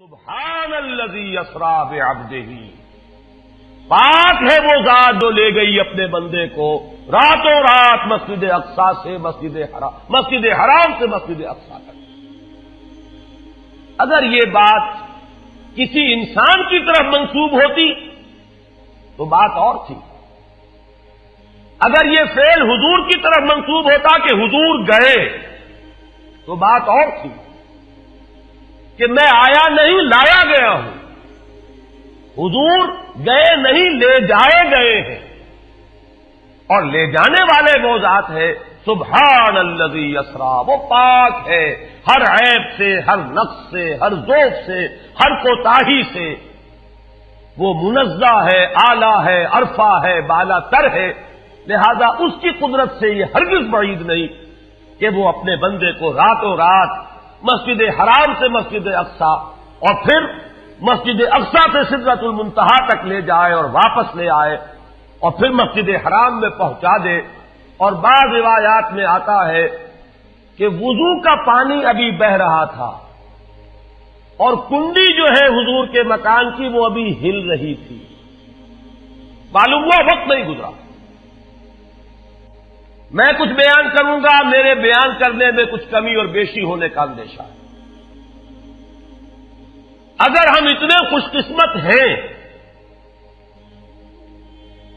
سبحان الذی اسری بعبدہ، پاک ہے وہ ذات جو لے گئی اپنے بندے کو راتوں رات مسجد اقصی سے مسجد حرام سے مسجد اقصی تک۔ اگر یہ بات کسی انسان کی طرف منسوب ہوتی تو بات اور تھی، اگر یہ فعل حضور کی طرف منسوب ہوتا کہ حضور گئے تو بات اور تھی کہ میں آیا نہیں لایا گیا ہوں، حضور گئے نہیں لے جائے گئے ہیں، اور لے جانے والے وہ ذات ہے سبحان الذی اسری، وہ پاک ہے ہر عیب سے، ہر نقص سے، ہر ذوف سے، ہر کوتاہی سے، وہ منزہ ہے، اعلیٰ ہے، عرفہ ہے، بالا تر ہے، لہذا اس کی قدرت سے یہ ہرگز بعید نہیں کہ وہ اپنے بندے کو راتوں رات مسجد حرام سے مسجد اقصی اور پھر مسجد اقصی سے سدرۃ المنتہا تک لے جائے اور واپس لے آئے اور پھر مسجد حرام میں پہنچا دے۔ اور بعض روایات میں آتا ہے کہ وضو کا پانی ابھی بہ رہا تھا اور کنڈی جو ہے حضور کے مکان کی وہ ابھی ہل رہی تھی، معلوم ہوا وقت نہیں گزرا۔ میں کچھ بیان کروں گا، میرے بیان کرنے میں کچھ کمی اور بیشی ہونے کا اندیشہ ہے۔ اگر ہم اتنے خوش قسمت ہیں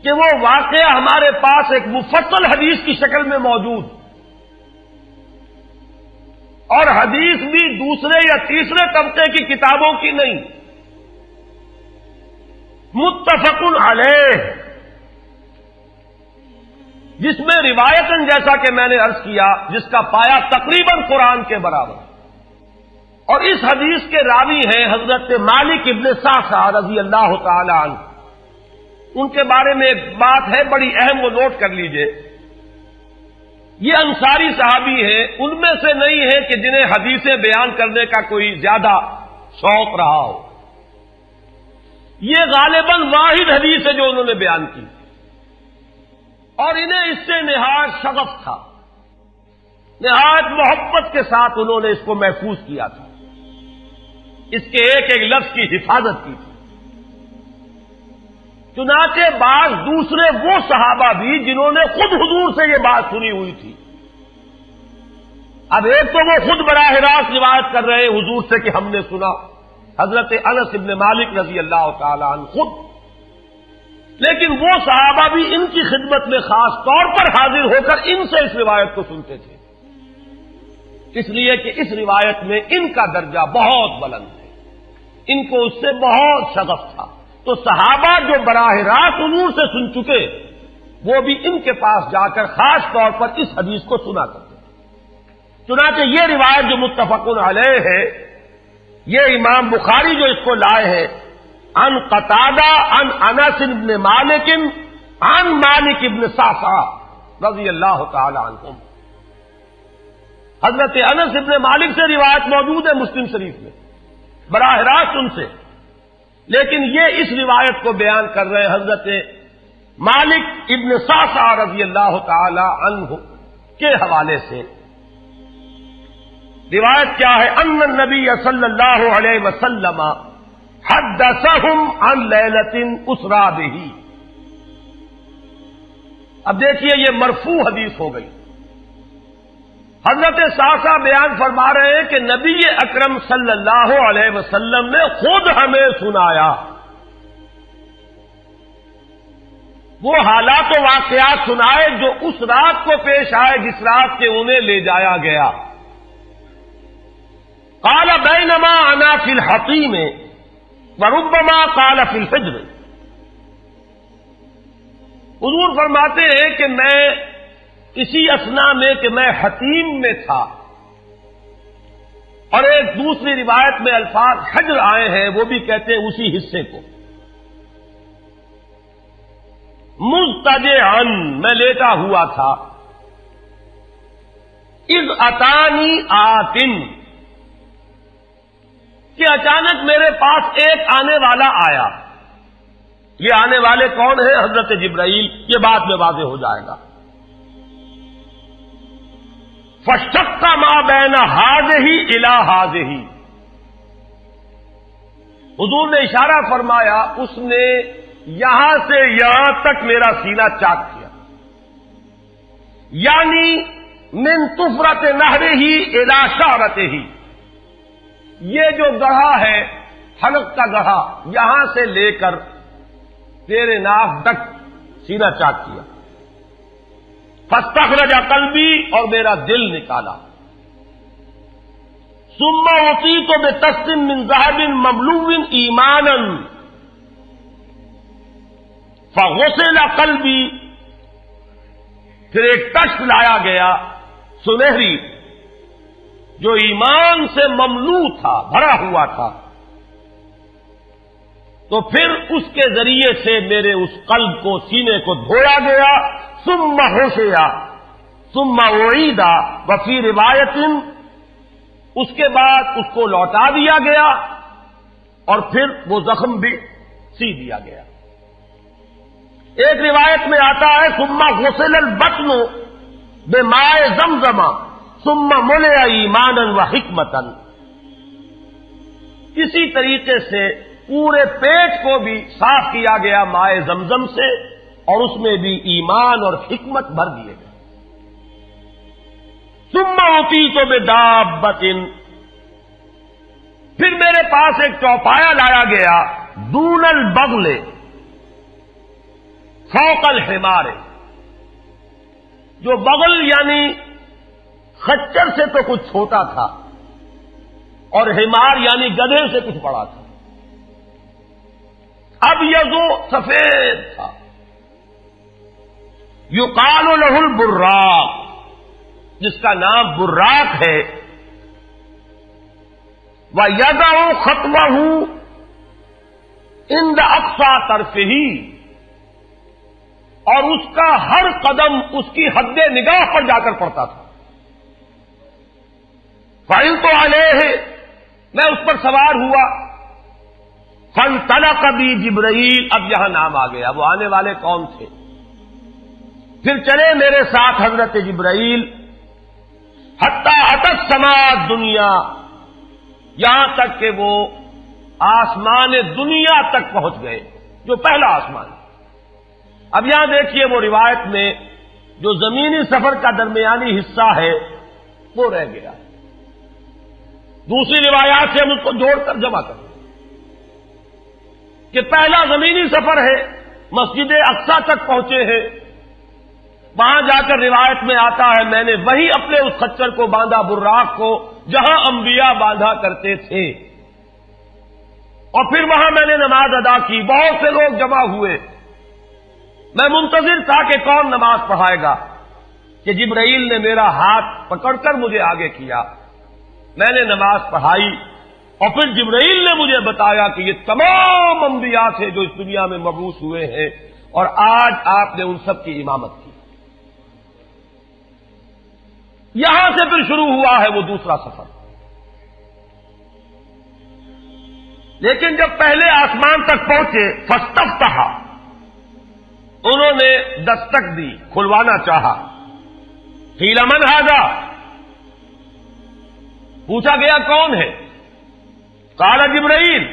کہ وہ واقعہ ہمارے پاس ایک مفصل حدیث کی شکل میں موجود، اور حدیث بھی دوسرے یا تیسرے طبقے کی کتابوں کی نہیں، متفق علیہ، جس میں روایتاً جیسا کہ میں نے عرض کیا جس کا پایا تقریباً قرآن کے برابر، اور اس حدیث کے راوی ہیں حضرت مالک ابن صعصعہ رضی اللہ تعالی عنہ۔ ان کے بارے میں ایک بات ہے بڑی اہم، وہ نوٹ کر لیجئے۔ یہ انصاری صحابی ہیں، ان میں سے نہیں ہے کہ جنہیں حدیثیں بیان کرنے کا کوئی زیادہ شوق رہا ہو، یہ غالباً واحد حدیث ہے جو انہوں نے بیان کی، اور انہیں اس سے نہایت شغف تھا، نہایت محبت کے ساتھ انہوں نے اس کو محفوظ کیا تھا، اس کے ایک ایک لفظ کی حفاظت کی تھی۔ چنانچہ بعض دوسرے وہ صحابہ بھی جنہوں نے خود حضور سے یہ بات سنی ہوئی تھی، اب ایک تو وہ خود براہ راست روایت کر رہے حضور سے کہ ہم نے سنا، حضرت انس ابن مالک رضی اللہ تعالی عنہ خود، لیکن وہ صحابہ بھی ان کی خدمت میں خاص طور پر حاضر ہو کر ان سے اس روایت کو سنتے تھے، اس لیے کہ اس روایت میں ان کا درجہ بہت بلند ہے، ان کو اس سے بہت شغف تھا۔ تو صحابہ جو براہ راست حضور سے سن چکے وہ بھی ان کے پاس جا کر خاص طور پر اس حدیث کو سنا کرتے تھے۔ چنانچہ یہ روایت جو متفق علیہ ہے، یہ امام بخاری جو اس کو لائے ہیں عن قتادہ عن انس بن مالک عن مالک بن صعصعہ رضی اللہ تعالی عنہم، حضرت انس بن مالک سے روایت موجود ہے مسلم شریف میں براہ راست ان سے، لیکن یہ اس روایت کو بیان کر رہے ہیں حضرت مالک ابن صعصعہ رضی اللہ تعالی عنہ کے حوالے سے۔ روایت کیا ہے؟ ان النبی صلی اللہ علیہ وسلم حدثہم عن لیلۃ اسری بہ۔ اب دیکھیے یہ مرفوع حدیث ہو گئی، حضرت صعصعہ بیان فرما رہے ہیں کہ نبی اکرم صلی اللہ علیہ وسلم نے خود ہمیں سنایا، وہ حالات و واقعات سنائے جو اس رات کو پیش آئے جس رات کے انہیں لے جایا گیا۔ قال بینما انا فی الحطیم وربما قال فی الفجر، حضور فرماتے ہیں کہ میں اسی اثنا میں کہ میں حتیم میں تھا، اور ایک دوسری روایت میں الفاظ حجر آئے ہیں وہ بھی کہتے ہیں اسی حصے کو، مضطجعا میں لیٹا ہوا تھا، اذ اتانی آتن کہ اچانک میرے پاس ایک آنے والا آیا۔ یہ آنے والے کون ہیں؟ حضرت جبرائیل، یہ بعد میں واضح ہو جائے گا۔ فَاشْتَقَّ مَا بَيْنَ هَٰذِهِ إِلَىٰ هَٰذِهِ، حضور نے اشارہ فرمایا، اس نے یہاں سے یہاں تک میرا سینہ چاک کیا، یعنی من طفرت نہرہ الی شعرتہ، یہ جو گڑھا ہے حلق کا گڑھا، یہاں سے لے کر تیرے ناک تک سینہ چاک کیا، فاستخرج قلبی، اور میرا دل نکالا، ثم اعطیت بطست من ذهب مملوء ایمانا فغسل قلبی، پھر ایک تشت لایا گیا سنہری جو ایمان سے مملوء تھا، بھرا ہوا تھا، تو پھر اس کے ذریعے سے میرے اس قلب کو، سینے کو دھویا گیا، ثم غسل ثم اعید وفی روایت، اس کے بعد اس کو لوٹا دیا گیا اور پھر وہ زخم بھی سی دیا گیا۔ ایک روایت میں آتا ہے ثم غسل البطن بماء زمزم ثم ملئ ایمانا وحکمتا، اسی طریقے سے پورے پیٹ کو بھی صاف کیا گیا مائع زمزم سے، اور اس میں بھی ایمان اور حکمت بھر دیے گئے۔ ثم اعطیت بدابۃ، پھر میرے پاس ایک چوپایا لایا گیا، دون البغل فوق الحمار، جو بغل یعنی خچر سے تو کچھ چھوٹا تھا، اور حمار یعنی گدھے سے کچھ بڑا تھا، اب یہ سفید تھا، یقال له البراق، جس کا نام براق ہے، وَيَدَعُ خَطْوَهُ عِنْدَ أَقْصَى طَرْفِهِ، اور اس کا ہر قدم اس کی حد نگاہ پر جا کر پڑتا تھا۔ فَعِلْتُ عَلَيْهِ، میں اس پر سوار ہوا، فَانْطَلَقَ بِي جبرائیل، اب یہاں نام آ گیا، وہ آنے والے کون تھے؟ پھر چلے میرے ساتھ حضرت جبرائیل، حتی اتت السماء الدنیا، یہاں تک کہ وہ آسمان دنیا تک پہنچ گئے، جو پہلا آسمان۔ اب یہاں دیکھیے وہ روایت میں جو زمینی سفر کا درمیانی حصہ ہے وہ رہ گیا، دوسری روایات سے ہم اس کو جوڑ کر جمع کریں کہ پہلا زمینی سفر ہے، مسجد اقصیٰ تک پہنچے ہیں، وہاں جا کر روایت میں آتا ہے میں نے وہی اپنے اس خچر کو باندھا، براق کو، جہاں انبیاء باندھا کرتے تھے، اور پھر وہاں میں نے نماز ادا کی، بہت سے لوگ جمع ہوئے، میں منتظر تھا کہ کون نماز پڑھائے گا، کہ جبرائیل نے میرا ہاتھ پکڑ کر مجھے آگے کیا، میں نے نماز پڑھائی، اور پھر جبرائیل نے مجھے بتایا کہ یہ تمام انبیاء تھے جو اس دنیا میں مبعوث ہوئے ہیں، اور آج آپ نے ان سب کی امامت کی۔ یہاں سے پھر شروع ہوا ہے وہ دوسرا سفر، لیکن جب پہلے آسمان تک پہنچے، فاستفتح، انہوں نے دستک دی، کھلوانا چاہا، قیل من ھذا، پوچھا گیا کون ہے؟ قال جبرائیل،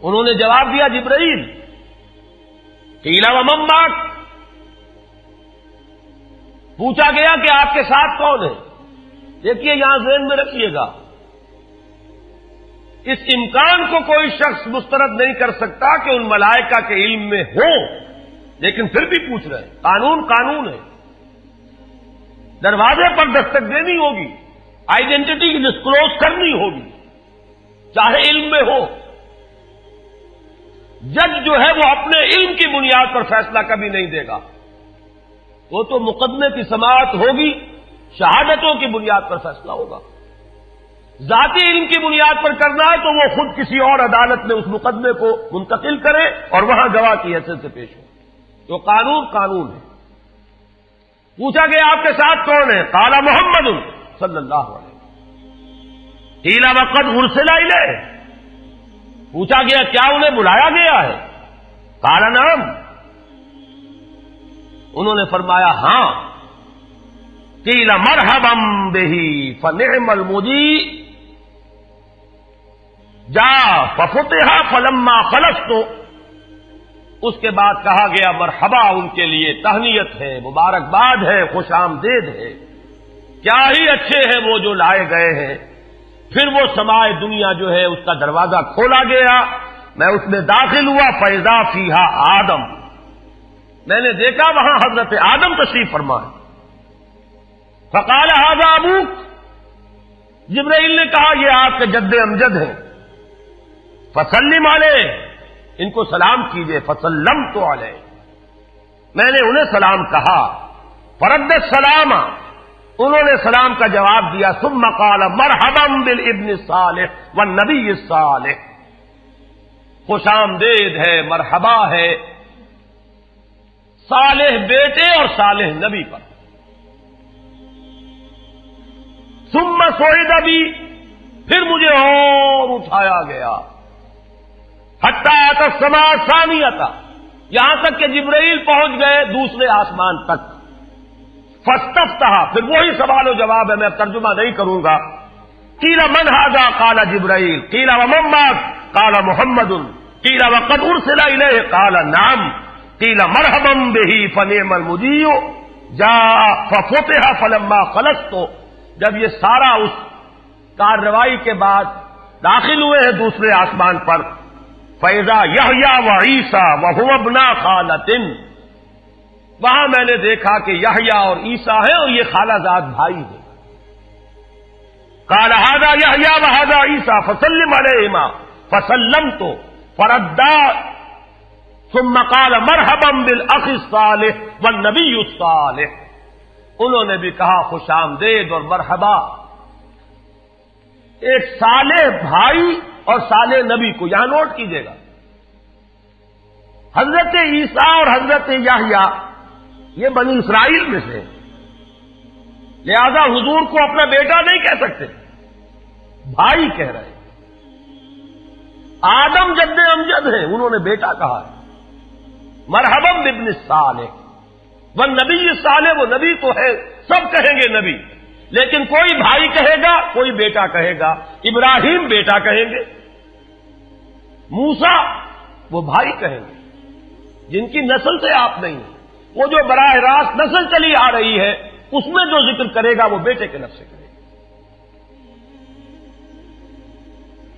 انہوں نے جواب دیا جبرائیل۔ قیل ومن معک، پوچھا گیا کہ آپ کے ساتھ کون ہے؟ دیکھیے یہاں ذہن میں رکھیے گا، اس امکان کو کوئی شخص مسترد نہیں کر سکتا کہ ان ملائکہ کے علم میں ہو، لیکن پھر بھی پوچھ رہے ہیں، قانون قانون ہے، دروازے پر دستک دینی ہوگی، آئیڈینٹی ڈسکلوز کرنی ہوگی، چاہے علم میں ہو۔ جج جو ہے وہ اپنے علم کی بنیاد پر فیصلہ کبھی نہیں دے گا، وہ تو مقدمے کی سماعت ہوگی، شہادتوں کی بنیاد پر فیصلہ ہوگا۔ ذاتی علم کی بنیاد پر کرنا ہے تو وہ خود کسی اور عدالت میں اس مقدمے کو منتقل کرے اور وہاں گواہ کی حیثیت سے پیش ہو، تو قانون قانون ہے۔ پوچھا گیا آپ کے ساتھ کون ہے؟ قال محمد صلی اللہ علیہ وسلم۔ قیل وقد ارسل الیہ، پوچھا گیا کیا انہیں بلایا گیا ہے؟ قال نعم، انہوں نے فرمایا ہاں۔ قیل مرحبا بہ فنعم المجیء، جا ففتح فلما خلصت، اس کے بعد کہا گیا مرحبا ان کے لیے، تہنیت ہے، مبارکباد ہے، خوش آمدید ہے، کیا ہی اچھے ہیں وہ جو لائے گئے ہیں۔ پھر وہ سمائے دنیا جو ہے اس کا دروازہ کھولا گیا، میں اس میں داخل ہوا، فیضا فیہا آدم، میں نے دیکھا وہاں حضرت آدم تشریف فرما ہے۔ فقال ھذا ابوک، جبرائیل نے کہا یہ آپ کے جد امجد ہیں، فسلم علیہ، ان کو سلام کیجئے، فسلمت علیہ، میں نے انہیں سلام کہا، فرد السلام، انہوں نے سلام کا جواب دیا، ثم قال مرحبا بالابن الصالح والنبی الصالح، خوش آمدید ہے، مرحبا ہے صالح بیٹے اور صالح نبی پر۔ ثم صعد بی، پھر مجھے اور اٹھایا گیا، حتی اتی السماء الثانیہ، یہاں تک کہ جبرائیل پہنچ گئے دوسرے آسمان تک۔ فاستفتح، پھر وہی سوال و جواب ہے، میں ترجمہ نہیں کروں گا۔ قیل من ھذا قال جبرائیل، قیل ومن معک قال محمد، قیل وقد ارسل الیہ قال نعم، قیل مرحبا بہ فنعم المجیء جاء ففتح فلما خلصت۔ جب یہ سارا اس کارروائی کے بعد داخل ہوئے ہیں دوسرے آسمان پر، فاذا یحییٰ وعیسیٰ وہو ابنا خالۃ، وہاں میں نے دیکھا کہ یحییٰ اور عیسیٰ ہیں اور یہ خالہ زاد بھائی ہیں۔ قال ھذا یحییٰ وھذا عیسیٰ فسلم علیہما، فسلمت فردا، ثم قال مرحبا بالاخ الصالح والنبی الصالح، انہوں نے بھی کہا خوش آمدید اور مرحبا ایک صالح بھائی اور صالح نبی کو، یہاں نوٹ کیجئے گا، حضرت عیسیٰ اور حضرت یحییٰ یہ بنی اسرائیل میں سے، لہذا حضور کو اپنا بیٹا نہیں کہہ سکتے، بھائی کہہ رہے ہیں۔ آدم جد امجد ہیں، انہوں نے بیٹا کہا ہے، مرحبا بابن الصالح والنبی الصالح، وہ نبی تو ہے، سب کہیں گے نبی، لیکن کوئی بھائی کہے گا، کوئی بیٹا کہے گا، ابراہیم بیٹا کہیں گے، موسیٰ وہ بھائی کہیں گے، جن کی نسل سے آپ نہیں ہیں، وہ جو براہ راست نسل چلی آ رہی ہے اس میں جو ذکر کرے گا وہ بیٹے کے لفظ سے کرے گا۔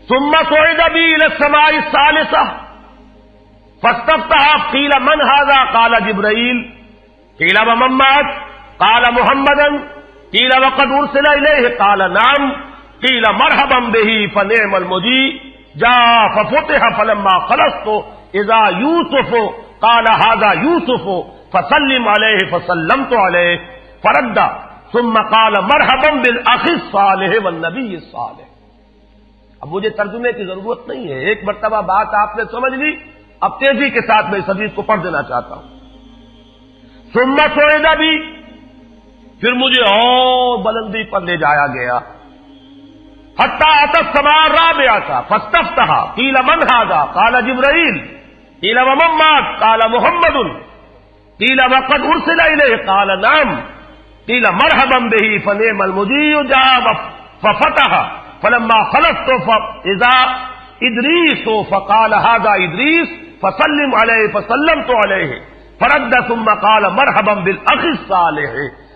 ثم صعد بی الی السماء الثالثہ فاستفتح، قیل من ھذا قال جبرائیل، قیل ومن معک قال محمدا، قیل وقد ارسل الیہ قال نعم، قیل مرحبا بہ فنعم المجیء جاء ففتح فلما خلصت اذا یوسف قال ھذا یوسف فسلم علیہ، فسلمت علیہ، فرد، ثم قال مرحبا بالاخ الصالح والنبی الصالح۔ اب مجھے ترجمے کی ضرورت نہیں ہے، ایک مرتبہ بات آپ نے سمجھ لی، اب تیزی کے ساتھ میں اس حدیث کو پڑھ دینا چاہتا ہوں۔ ثم صعد بی، پھر مجھے اور بلندی پر لے جایا گیا، حتی اتی السماء الرابعہ فاستفتح، قیل من ھذا قال جبرائیل، قیل ومن معک قال محمد، قیل وقد ارسل الیہ قال نعم، قیل مرحبا بہ فنعم المجیء جاء ففتح فلما خلصت فاذا ادریس فقال ھذا ادریس فسلم علیہ، فسلمت علیہ، فرد، ثم قال مرحبا بالاخ الصالح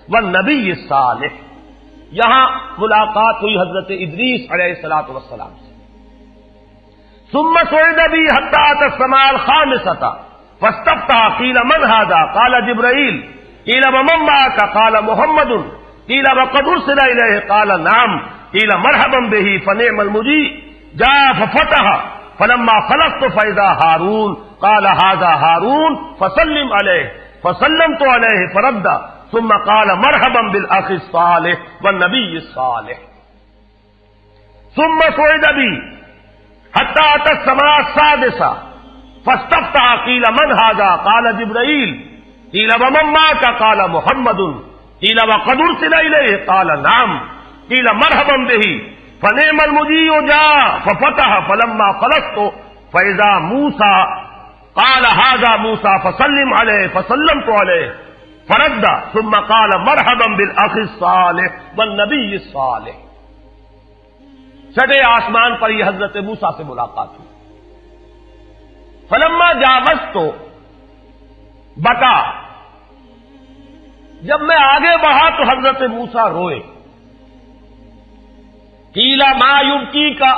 والنبی الصالح۔ یہاں ملاقات ہوئی حضرت ادریس علیہ الصلوۃ والسلام سے۔ ثم صعد بی حتی اتی السماء الخامسۃ فاستفتح، قیل من ھذا قال جبرائیل، قیل ومن معک قال محمد، قیل وقد ارسل الیہ قال نعم، قیل مرحبا بہ فنعم المجیء جاء ففتح فلما خلصت فاذا ہارون قال ھذا ہارون فسلم علیہ، فسلمت علیہ، فرد، ثم قال مرحبا بالاخ الصالح والنبی الصالح۔ ثم صعد بی حتی اتی السماء السادسہ فاستفتح، قیل من ھذا قال جبرائیل، قیل ومن معک قال محمد، قیل وقد ارسل الیہ قال نعم، قیل مرحبا بہ فنعم المجیء جاء ففتح فلما خلصت فاذا موسیٰ قال ھذا موسیٰ فسلم علیہ، فسلمت علیہ، فرد، ثم قال مرحبا بالاخ الصالح والنبی الصالح۔ چھٹے آسمان پر یہ حضرت موسیٰ سے ملاقات ہوئی. فلما جاوزت تو بتا، جب میں آگے بڑھا تو حضرت موسیٰ روئے. قیل ما یبکی کا،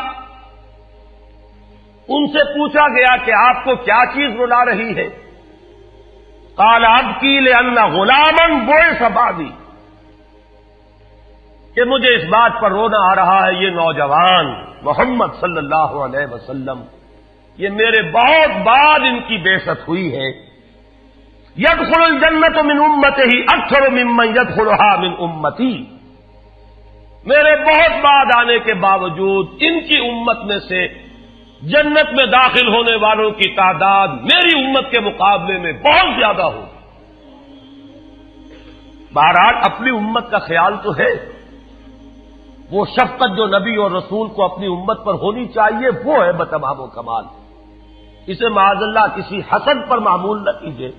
ان سے پوچھا گیا کہ آپ کو کیا چیز رلا رہی ہے؟ قال ابکی لأن غلاما بعث بعدی، کہ مجھے اس بات پر رونا آ رہا ہے یہ نوجوان محمد صلی اللہ علیہ وسلم، یہ میرے بہت بعد ان کی بعثت ہوئی ہے. يدخل الجنت من امته اکثر ممن يدخلها من امتی، میرے بہت بعد آنے کے باوجود ان کی امت میں سے جنت میں داخل ہونے والوں کی تعداد میری امت کے مقابلے میں بہت زیادہ ہوگی. بہرحال اپنی امت کا خیال تو ہے، وہ شفقت جو نبی اور رسول کو اپنی امت پر ہونی چاہیے وہ ہے بتمام و کمال. اسے معاذ اللہ کسی حسد پر معمول نہ کیجیے،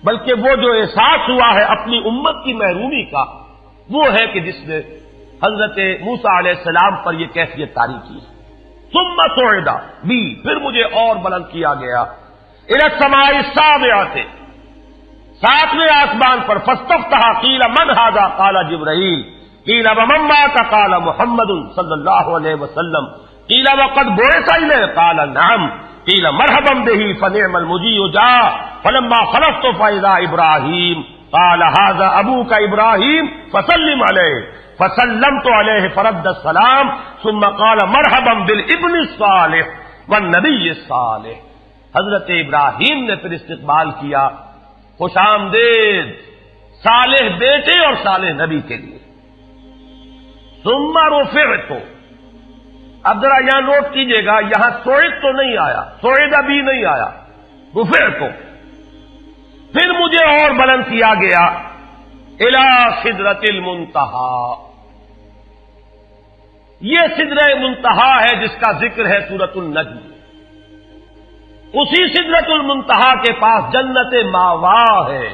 بلکہ وہ جو احساس ہوا ہے اپنی امت کی محرومی کا، وہ ہے کہ جس نے حضرت موسیٰ علیہ السلام پر یہ کیفیت طاری کی. ثم صعد بی، پھر مجھے اور بلند کیا گیا، الی السماء السابعۃ، ساتویں آسمان پر. فاستفتح قیل من ھذا قال جبرائیل، قیل ومن معک قال محمد صلی اللہ علیہ وسلم، قیل وقد بعث الیہ قال نعم، قیل مرحبا بہ فنعم المجیء جاء. فلما خلفت فاذا ابراہیم قال ھذا ابوک ابراہیم فسلم علیہ، فسلمت علیہ فرد السلام ثم قال مرحبا بالابن الصالح والنبی الصالح. حضرت ابراہیم نے پھر استقبال کیا، خوش آمدید صالح بیٹے اور صالح نبی کے لیے. ثم رفعت، اب ذرا یہاں نوٹ کیجئے گا، یہاں سوئد تو نہیں آیا، سوئد ابھی نہیں آیا، رفعت. پھر مجھے اور بلند کیا گیا الی سدرۃ المنتہا. یہ سدرہ منتہا ہے جس کا ذکر ہے سورۃ النجم. اسی سدرۃ المنتہا کے پاس جنت ماوا ہے،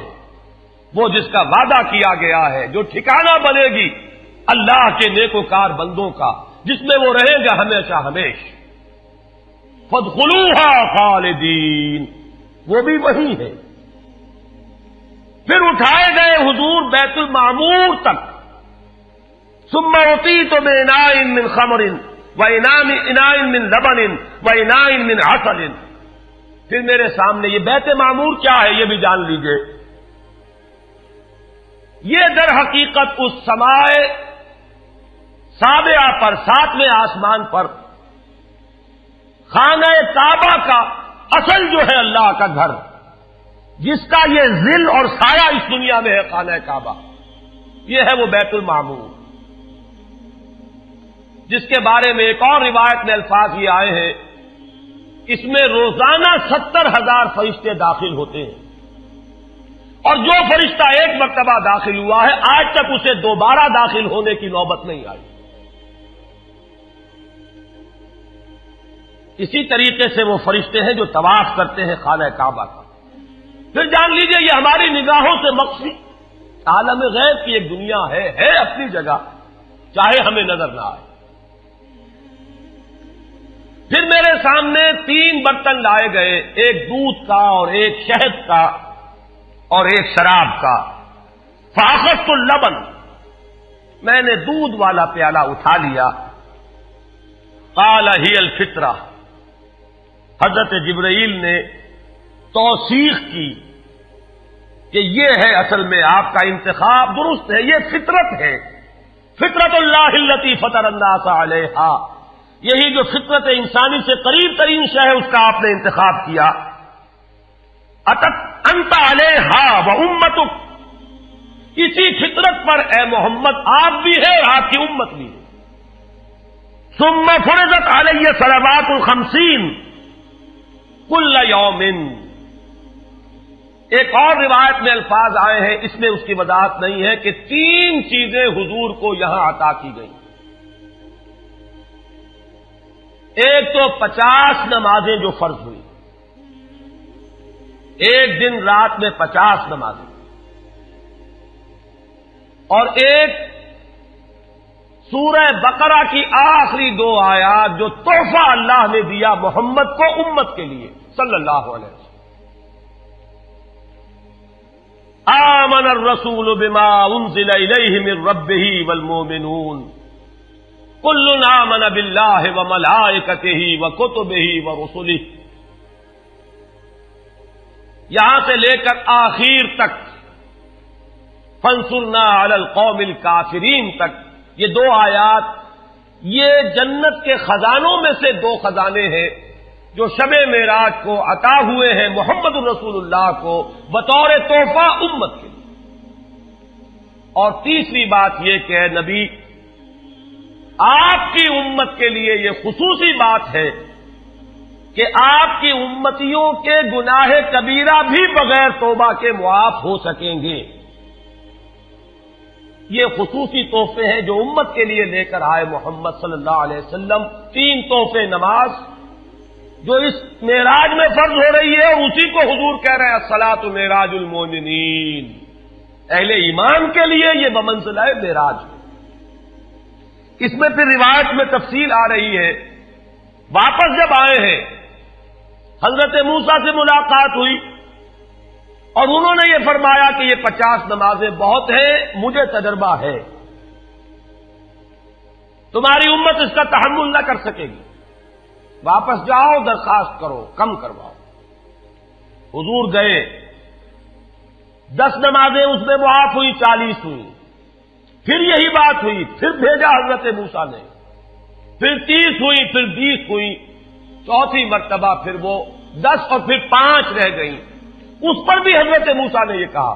وہ جس کا وعدہ کیا گیا ہے، جو ٹھکانہ بنے گی اللہ کے نیکوکار بندوں کا، جس میں وہ رہیں گے ہمیشہ ہمیش. فادخلوها خالدین، وہ بھی وہی ہے. پھر اٹھائے گئے حضور بیت المعمور تک. ثم اعطیت باناء من خمر واناء من لبن واناء من عسل. پھر میرے سامنے یہ بیت معمور کیا ہے یہ بھی جان لیجئے. یہ در حقیقت اس سمائے سابعہ پر، ساتویں آسمان پر خانہ کعبہ کا اصل جو ہے اللہ کا گھر، جس کا یہ ظل اور سایہ اس دنیا میں ہے، خانہ کعبہ، یہ ہے وہ بیت المعمور، جس کے بارے میں ایک اور روایت میں الفاظ یہ آئے ہیں، اس میں روزانہ 70,000 فرشتے داخل ہوتے ہیں، اور جو فرشتہ ایک مرتبہ داخل ہوا ہے آج تک اسے دوبارہ داخل ہونے کی نوبت نہیں آئی. اسی طریقے سے وہ فرشتے ہیں جو طواف کرتے ہیں خانہ کعبہ کا. پھر جان لیجئے یہ ہماری نگاہوں سے مخفی عالم غیب کی ایک دنیا ہے اپنی جگہ، چاہے ہمیں نظر نہ آئے. پھر میرے سامنے 3 برتن لائے گئے، ایک دودھ کا اور ایک شہد کا اور ایک شراب کا. فاخذت اللبن، میں نے دودھ والا پیالہ اٹھا لیا. قال ہی الفطرہ، حضرت جبرائیل نے توثیق کی کہ یہ ہے اصل میں آپ کا انتخاب درست ہے، یہ فطرت ہے. فطرت اللہ التی فطر الناس علیہا، یہی جو فطرت انسانی سے قریب ترین شے ہے اس کا آپ نے انتخاب کیا. اتت انت علیہا و امتک، اسی فطرت پر اے محمد آپ بھی ہے اور آپ کی امت بھی ہے. ثم فرضت علیہ صلوات 50 کل یوم. ایک اور روایت میں الفاظ آئے ہیں، اس میں اس کی وضاحت نہیں ہے کہ 3 چیزیں حضور کو یہاں عطا کی گئی. ایک تو 50 نمازیں جو فرض ہوئی، ایک دن رات میں 50 نمازیں، اور ایک سورہ بقرہ کی آخری 2 آیات جو تحفہ اللہ نے دیا محمد کو امت کے لیے صلی اللہ علیہ وسلم. آمن الرسول بما انزل الیہ من ربہ والمؤمنون کل آمن باللہ وملائکتہ وکتبہ ورسلہ. یہاں سے لے کر آخر تک فانصرنا علی القوم الکافرین تک یہ 2 آیات یہ جنت کے خزانوں میں سے 2 خزانے ہیں جو شب معراج کو عطا ہوئے ہیں محمد الرسول اللہ کو بطور تحفہ امت کے لیے. اور تیسری بات یہ کہ اے نبی آپ کی امت کے لیے یہ خصوصی بات ہے کہ آپ کی امتیوں کے گناہ کبیرہ بھی بغیر توبہ کے معاف ہو سکیں گے. یہ خصوصی تحفے ہیں جو امت کے لیے لے کر آئے محمد صلی اللہ علیہ وسلم. 3 تحفے نماز جو اس معراج میں فرض ہو رہی ہے اور اسی کو حضور کہہ رہے ہیں الصلاۃ معراج المومنین. اہل ایمان کے لیے یہ بمنزلہ معراج ہے. اس میں پھر روایت میں تفصیل آ رہی ہے. واپس جب آئے ہیں حضرت موسیٰ سے ملاقات ہوئی اور انہوں نے یہ فرمایا کہ یہ 50 نمازیں بہت ہیں, مجھے تجربہ ہے, تمہاری امت اس کا تحمل نہ کر سکے گی, واپس جاؤ درخواست کرو کم کرواؤ. حضور گئے, 10 نمازیں اس میں معاف ہوئی, 40 ہوئی. پھر یہی بات ہوئی, پھر بھیجا حضرت موسیٰ نے, پھر 30 ہوئی, پھر 20 ہوئی, چوتھی مرتبہ پھر وہ 10 اور پھر 5 رہ گئیں. اس پر بھی حضرت موسیٰ نے یہ کہا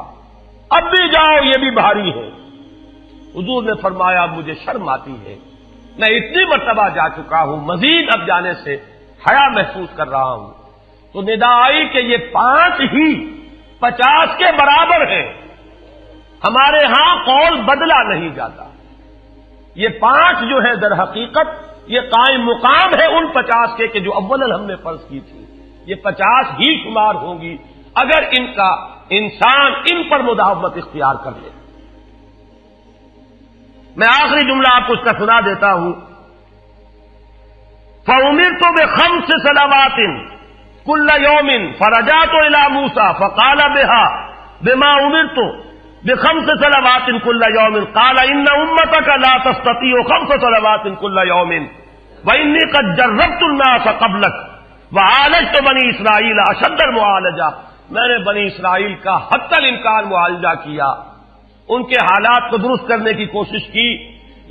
اب بھی جاؤ یہ بھی بھاری ہے. حضور نے فرمایا مجھے شرم آتی ہے, میں اتنی مرتبہ جا چکا ہوں, مزید اب جانے سے حیا محسوس کر رہا ہوں. تو ندا آئی کہ یہ 5 ہی 50 کے برابر ہیں. ہمارے ہاں قول بدلا نہیں جاتا. یہ 5 جو ہے در حقیقت یہ قائم مقام ہے ان 50 کے کہ جو اول ہم نے فرض کی تھی. یہ 50 ہی شمار ہوں گی اگر ان کا انسان ان پر مداومت اختیار کر لے. میں آخری جملہ آپ کو اس کا سنا دیتا ہوں. فَأُمِرْتُ بِخَمْسِ صَلَوَاتٍ كُلَّ يَوْمٍ فَرَجَعْتُ إِلَى مُوسَىٰ فَقَالَ بِمَا أُمِرْتُ بِخَمْسِ صَلَوَاتٍ كُلَّ يَوْمٍ قَالَ إِنَّ أُمَّتَكَ لَا تَسْتَطِيعُ 5 صَلَوَاتٍ كُلَّ يَوْمٍ وَإِنِّي قَدْ جَرَّبْتُ النَّاسَ قَبْلَكَ وَعَالَجْتُ بَنِي إِسْرَائِيلَ أَشَدَّ الْمُعَالَجَةِ. میں نے بنی اسرائیل کا حتی الامکان معالجہ کیا, ان کے حالات کو درست کرنے کی کوشش کی,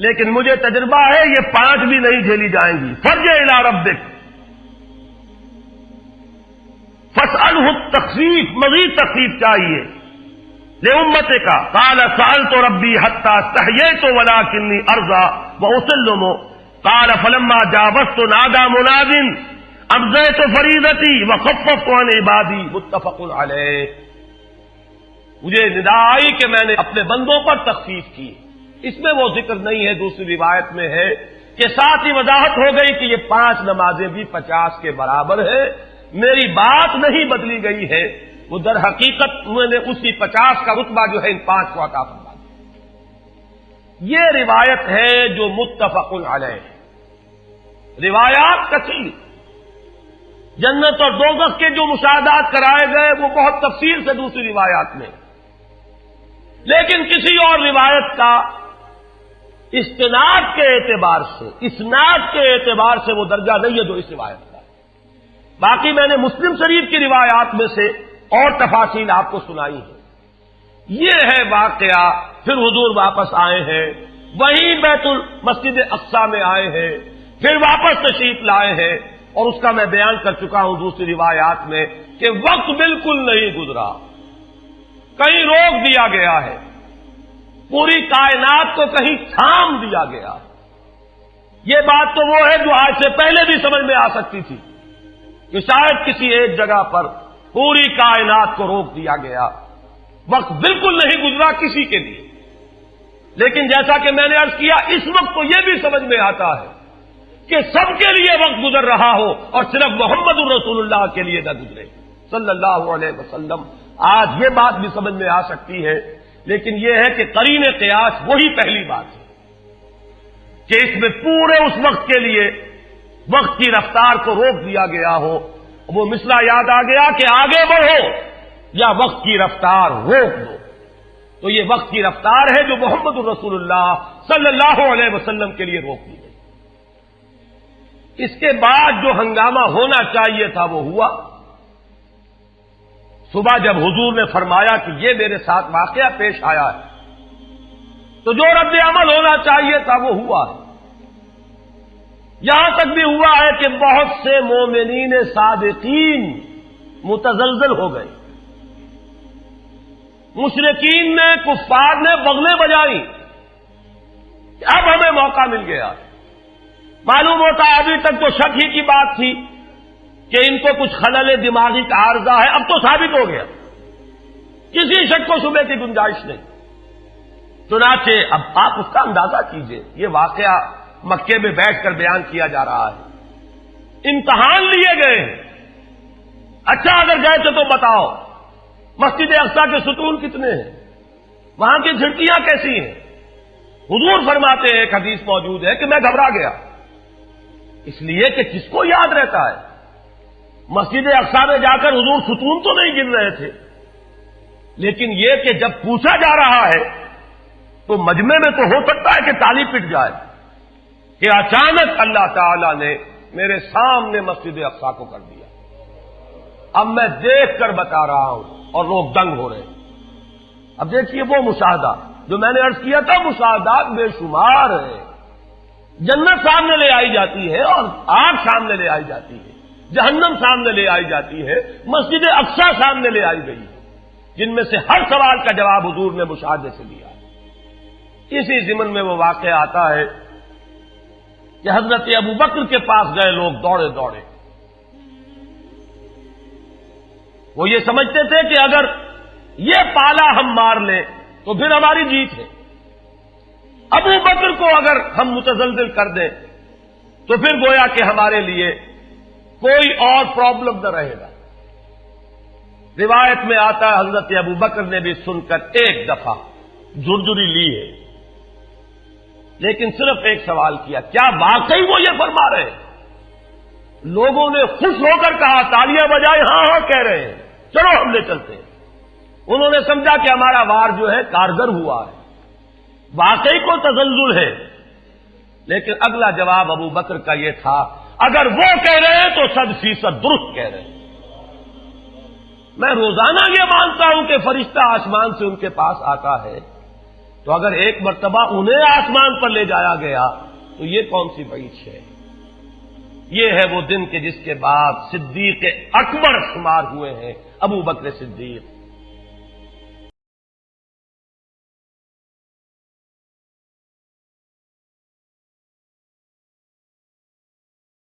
لیکن مجھے تجربہ ہے یہ 5 بھی نہیں جھیلی جائیں گی. فَارْجِعْ إِلَىٰ رَبِّكَ فَاسْأَلْهُ التَّخْفِيفَ, مزید تخفیف چاہیے لِأُمَّتِكَ. قَالَ سَأَلْتُ رَبِّي حَتَّىٰ اسْتَحْيَيْتُ وَلَٰكِنِّي أَرْضَىٰ وَأُسَلِّمُ. قَالَ فَلَمَّا جَاوَزْتُ نَادَىٰ مُنَادٍ ابزیت فریضتی وخففت عن عبادی. متفق علیہ. مجھے ندا آئی کہ میں نے اپنے بندوں پر تخفیف کی. اس میں وہ ذکر نہیں ہے, دوسری روایت میں ہے کہ ساتھ ہی وضاحت ہو گئی کہ یہ 5 نمازیں بھی 50 کے برابر ہے. میری بات نہیں بدلی گئی ہے, وہ در حقیقت میں نے اسی 50 کا رتبہ جو ہے ان 5 کو عطا فرما دیا. یہ روایت ہے جو متفق علیہ ہے. روایات کثیر, جنت اور دوزخ کے جو مشاہدات کرائے گئے وہ بہت تفصیل سے دوسری روایات میں, لیکن کسی اور روایت کا استناد کے اعتبار سے, اسناد کے اعتبار سے وہ درجہ نہیں ہے جو اس روایت کا. باقی میں نے مسلم شریف کی روایات میں سے اور تفاصیل آپ کو سنائی ہے. یہ ہے واقعہ. پھر حضور واپس آئے ہیں, وہیں بیت المسجد اقصی میں آئے ہیں, پھر واپس تشریف لائے ہیں, اور اس کا میں بیان کر چکا ہوں دوسری روایات میں کہ وقت بالکل نہیں گزرا, کہیں روک دیا گیا ہے, پوری کائنات کو کہیں تھام دیا گیا. یہ بات تو وہ ہے جو آج سے پہلے بھی سمجھ میں آ سکتی تھی کہ شاید کسی ایک جگہ پر پوری کائنات کو روک دیا گیا. وقت بالکل نہیں گزرا کسی کے لیے, لیکن جیسا کہ میں نے عرض کیا اس وقت تو یہ بھی سمجھ میں آتا ہے کہ سب کے لیے وقت گزر رہا ہو اور صرف محمد الرسول اللہ کے لیے نہ گزرے صلی اللہ علیہ وسلم. آج یہ بات بھی سمجھ میں آ سکتی ہے, لیکن یہ ہے کہ قرین قیاس وہی پہلی بات ہے. کہ اس میں پورے اس وقت کے لیے وقت کی رفتار کو روک دیا گیا ہو. وہ مسئلہ یاد آ گیا کہ آگے بڑھو یا وقت کی رفتار روک دو. تو یہ وقت کی رفتار ہے جو محمد الرسول اللہ صلی اللہ علیہ وسلم کے لیے روک دی گئی. اس کے بعد جو ہنگامہ ہونا چاہیے تھا وہ ہوا. صبح جب حضور نے فرمایا کہ یہ میرے ساتھ واقعہ پیش آیا ہے تو جو رد عمل ہونا چاہیے تھا وہ ہوا ہے. یہاں تک بھی ہوا ہے کہ بہت سے مومنین صادقین متزلزل ہو گئے. مشرکین نے کفار نے بغلیں بجائی کہ اب ہمیں موقع مل گیا. معلوم ہوتا ہے ابھی تک تو شک ہی کی بات تھی کہ ان کو کچھ خلل دماغی کا عارضہ ہے. اب تو ثابت ہو گیا, کسی شک کو شبے کی گنجائش نہیں. چنانچہ اب آپ اس کا اندازہ کیجئے, یہ واقعہ مکے میں بیٹھ کر بیان کیا جا رہا ہے. امتحان لیے گئے ہیں. اچھا اگر گئے تھے تو بتاؤ مسجد اقصی کے ستون کتنے ہیں, وہاں کی کھڑکیاں کیسی ہیں. حضور فرماتے ہیں, ایک حدیث موجود ہے کہ میں گھبرا گیا, اس لیے کہ کس کو یاد رہتا ہے. مسجد اقصی میں جا کر حضور ستون تو نہیں گن رہے تھے, لیکن یہ کہ جب پوچھا جا رہا ہے تو مجمع میں تو ہو سکتا ہے کہ تالی پٹ جائے کہ اچانک اللہ تعالی نے میرے سامنے مسجد اقصی کو کر دیا. اب میں دیکھ کر بتا رہا ہوں اور لوگ دنگ ہو رہے ہیں. اب دیکھیے وہ مشاہدہ جو میں نے عرض کیا تھا, مشاہدات بے شمار ہیں. جنت سامنے لے آئی جاتی ہے اور آگ سامنے لے آئی جاتی ہے, جہنم سامنے لے آئی جاتی ہے, مسجد اقصی سامنے لے آئی گئی ہے, جن میں سے ہر سوال کا جواب حضور نے مشاہدے سے دیا. اسی ضمن میں وہ واقعہ آتا ہے کہ حضرت ابو بکر کے پاس گئے لوگ دوڑے دوڑے. وہ یہ سمجھتے تھے کہ اگر یہ پالا ہم مار لیں تو پھر ہماری جیت ہے. ابو بکر کو اگر ہم متزلزل کر دیں تو پھر گویا کہ ہمارے لیے کوئی اور پرابلم نہ رہے گا. روایت میں آتا ہے حضرت ابو بکر نے بھی سن کر ایک دفعہ جھرجھری لی ہے, لیکن صرف ایک سوال کیا, کیا واقعی وہ یہ فرما رہے ہیں؟ لوگوں نے خوش ہو کر کہا, تالیاں بجائے, ہاں ہاں کہہ رہے ہیں, چلو ہم لے چلتے ہیں. انہوں نے سمجھا کہ ہمارا وار جو ہے کارگر ہوا ہے, واقعی کو تزلزل ہے. لیکن اگلا جواب ابو بکر کا یہ تھا, اگر وہ کہہ رہے ہیں تو 100% درست کہہ رہے ہیں. میں روزانہ یہ مانتا ہوں کہ فرشتہ آسمان سے ان کے پاس آتا ہے, تو اگر ایک مرتبہ انہیں آسمان پر لے جایا گیا تو یہ کون سی بڑی ہے. یہ ہے وہ دن کہ جس کے بعد صدیق اکبر شمار ہوئے ہیں ابو بکر صدیق.